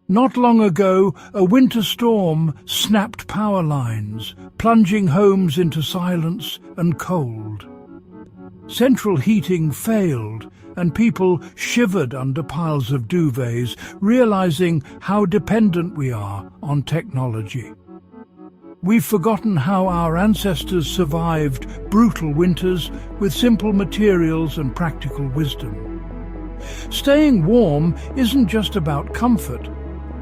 Not long ago, a winter storm snapped power lines, plunging homes into silence and cold. Central heating failed, and people shivered under piles of duvets, realizing how dependent we are on technology. We've forgotten how our ancestors survived brutal winters with simple materials and practical wisdom. Staying warm isn't just about comfort,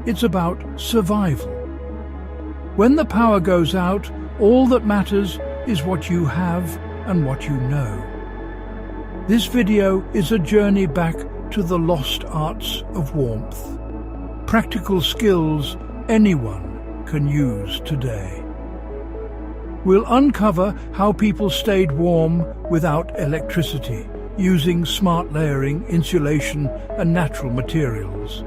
it's about survival. When the power goes out, all that matters is what you have and what you know. This video is a journey back to the lost arts of warmth. Practical skills anyone can use today. We'll uncover how people stayed warm without electricity, using smart layering, insulation, and natural materials.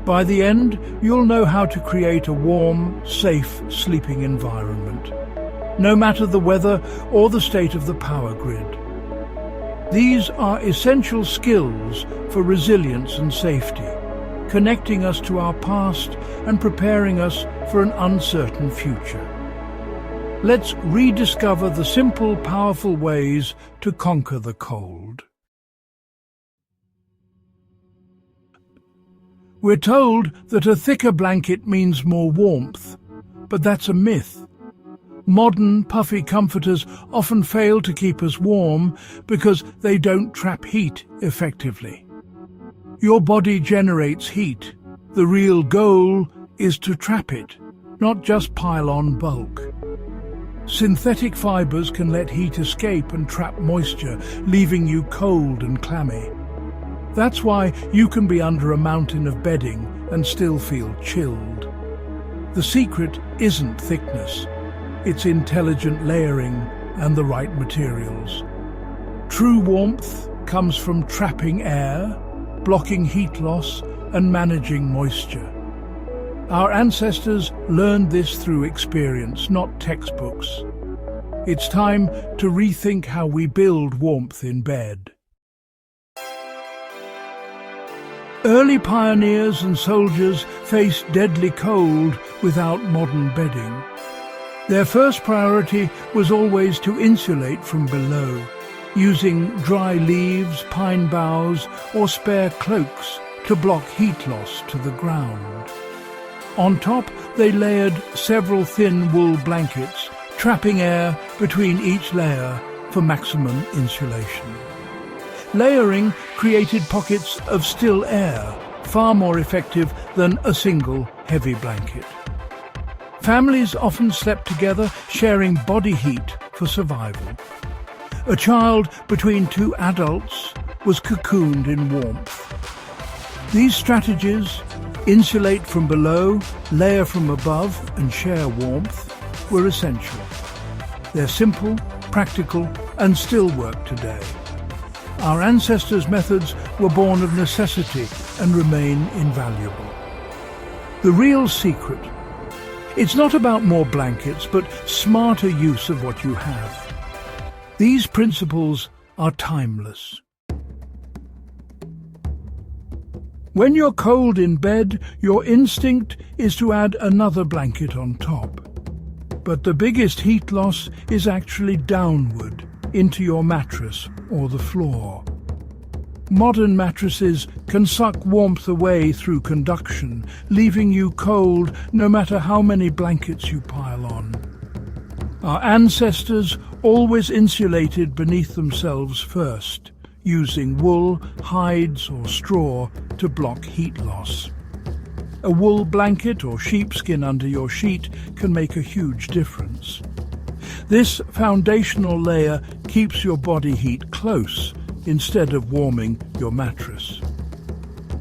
By the end, you'll know how to create a warm, safe sleeping environment, no matter the weather or the state of the power grid. These are essential skills for resilience and safety, connecting us to our past and preparing us for an uncertain future. Let's rediscover the simple, powerful ways to conquer the cold. We're told that a thicker blanket means more warmth, but that's a myth. Modern, puffy comforters often fail to keep us warm because they don't trap heat effectively. Your body generates heat. The real goal is to trap it, not just pile on bulk. Synthetic fibers can let heat escape and trap moisture, leaving you cold and clammy. That's why you can be under a mountain of bedding and still feel chilled. The secret isn't thickness, it's intelligent layering and the right materials. True warmth comes from trapping air, blocking heat loss, and managing moisture. Our ancestors learned this through experience, not textbooks. It's time to rethink how we build warmth in bed. Early pioneers and soldiers faced deadly cold without modern bedding. Their first priority was always to insulate from below, using dry leaves, pine boughs, or spare cloaks to block heat loss to the ground. On top, they layered several thin wool blankets, trapping air between each layer for maximum insulation. Layering created pockets of still air, far more effective than a single heavy blanket. Families often slept together, sharing body heat for survival. A child between two adults was cocooned in warmth. These strategies, insulate from below, layer from above, and share warmth, were essential. They're simple, practical, and still work today. Our ancestors' methods were born of necessity and remain invaluable. The real secret: it's not about more blankets, but smarter use of what you have. These principles are timeless. When you're cold in bed, your instinct is to add another blanket on top. But the biggest heat loss is actually downward, into your mattress or the floor. Modern mattresses can suck warmth away through conduction, leaving you cold no matter how many blankets you pile on. Our ancestors always insulated beneath themselves first, using wool, hides or straw to block heat loss. A wool blanket or sheepskin under your sheet can make a huge difference. This foundational layer keeps your body heat close instead of warming your mattress.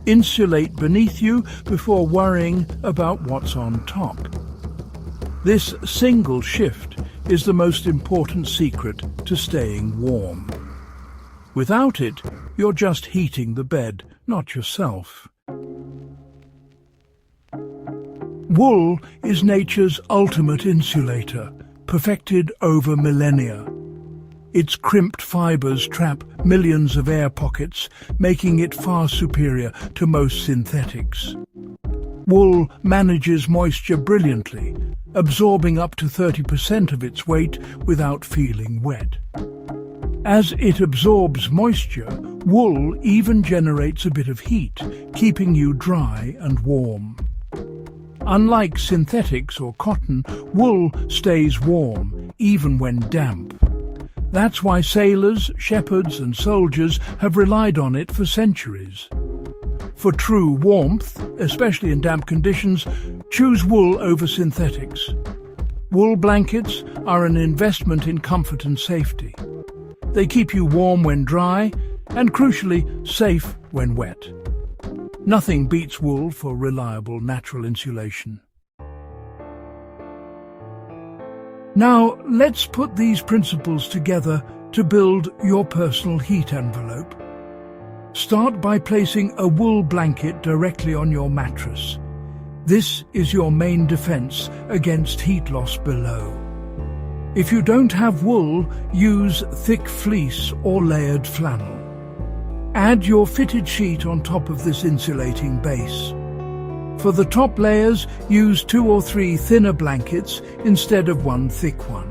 Insulate beneath you before worrying about what's on top. This single shift is the most important secret to staying warm. Without it, you're just heating the bed, not yourself. Wool is nature's ultimate insulator, perfected over millennia. Its crimped fibers trap millions of air pockets, making it far superior to most synthetics. Wool manages moisture brilliantly, absorbing up to 30% of its weight without feeling wet. As it absorbs moisture, wool even generates a bit of heat, keeping you dry and warm. Unlike synthetics or cotton, wool stays warm, even when damp. That's why sailors, shepherds and soldiers have relied on it for centuries. For true warmth, especially in damp conditions, choose wool over synthetics. Wool blankets are an investment in comfort and safety. They keep you warm when dry and, crucially, safe when wet. Nothing beats wool for reliable natural insulation. Now, let's put these principles together to build your personal heat envelope. Start by placing a wool blanket directly on your mattress. This is your main defense against heat loss below. If you don't have wool, use thick fleece or layered flannel. Add your fitted sheet on top of this insulating base. For the top layers, use 2 or 3 thinner blankets instead of one thick one.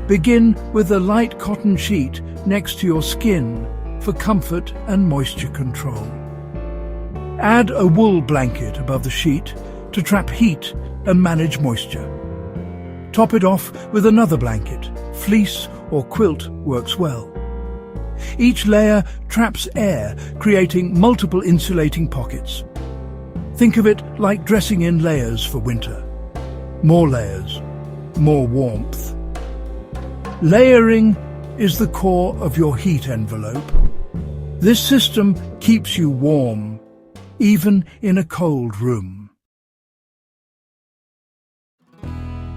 Begin with a light cotton sheet next to your skin for comfort and moisture control. Add a wool blanket above the sheet to trap heat and manage moisture. Top it off with another blanket. Fleece or quilt works well. Each layer traps air, creating multiple insulating pockets. Think of it like dressing in layers for winter. More layers, more warmth. Layering is the core of your heat envelope. This system keeps you warm, even in a cold room.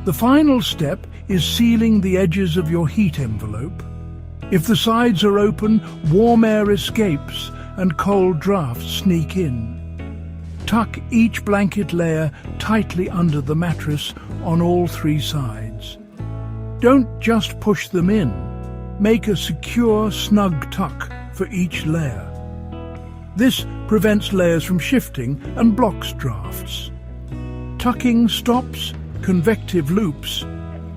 The final step is sealing the edges of your heat envelope. If the sides are open, warm air escapes and cold drafts sneak in. Tuck each blanket layer tightly under the mattress on all 3 sides. Don't just push them in. Make a secure, snug tuck for each layer. This prevents layers from shifting and blocks drafts. Tucking stops convective loops,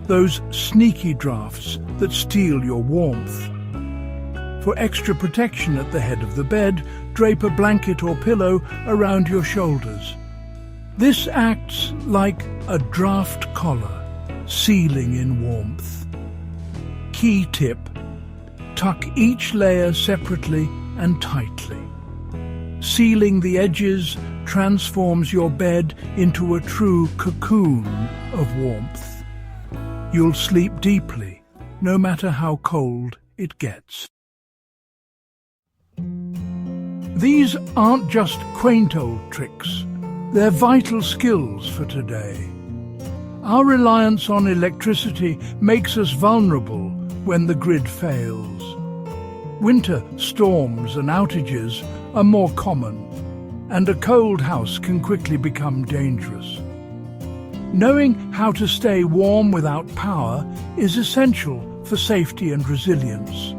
those sneaky drafts that steal your warmth. For extra protection at the head of the bed, drape a blanket or pillow around your shoulders. This acts like a draft collar, sealing in warmth. Key tip: tuck each layer separately and tightly. Sealing the edges transforms your bed into a true cocoon of warmth. You'll sleep deeply, no matter how cold it gets. These aren't just quaint old tricks. They're vital skills for today. Our reliance on electricity makes us vulnerable when the grid fails. Winter storms and outages are more common, and a cold house can quickly become dangerous. Knowing how to stay warm without power is essential for safety and resilience.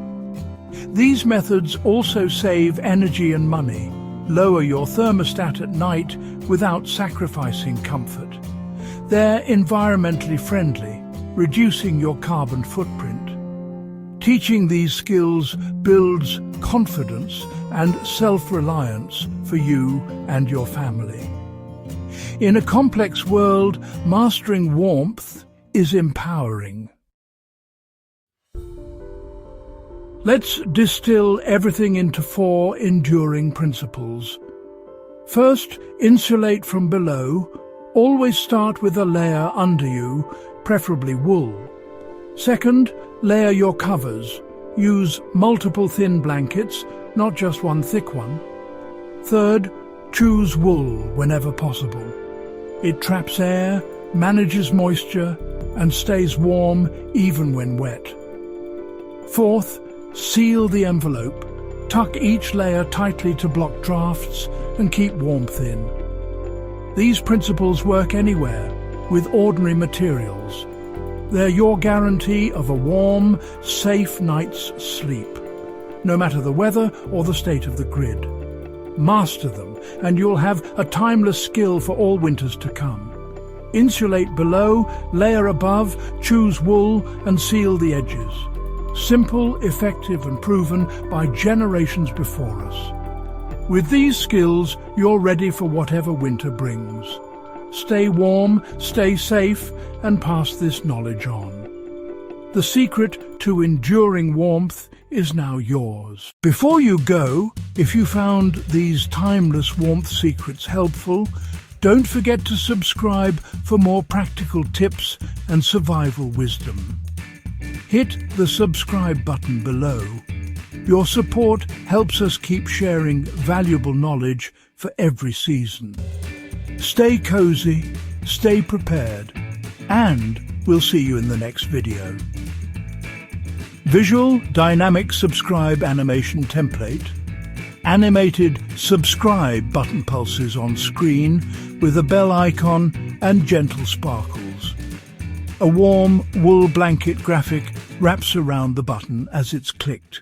These methods also save energy and money, lower your thermostat at night without sacrificing comfort. They're environmentally friendly, reducing your carbon footprint. Teaching these skills builds confidence and self-reliance for you and your family. In a complex world, mastering warmth is empowering. Let's distill everything into 4 enduring principles. First, insulate from below. Always start with a layer under you, preferably wool. Second, layer your covers. Use multiple thin blankets, not just one thick one. Third, choose wool whenever possible. It traps air, manages moisture, and stays warm even when wet. Fourth, seal the envelope. Tuck each layer tightly to block drafts and keep warmth in. These principles work anywhere, with ordinary materials. They're your guarantee of a warm, safe night's sleep, no matter the weather or the state of the grid. Master them, and you'll have a timeless skill for all winters to come. Insulate below, layer above, choose wool and seal the edges. Simple, effective and proven by generations before us. With these skills, you're ready for whatever winter brings. Stay warm, stay safe, and pass this knowledge on. The secret to enduring warmth is now yours. Before you go, if you found these timeless warmth secrets helpful, don't forget to subscribe for more practical tips and survival wisdom. Hit the subscribe button below. Your support helps us keep sharing valuable knowledge for every season. Stay cozy, stay prepared, and we'll see you in the next video. Visual dynamic subscribe animation template. Animated subscribe button pulses on screen with a bell icon and gentle sparkles. A warm wool blanket graphic wraps around the button as it's clicked.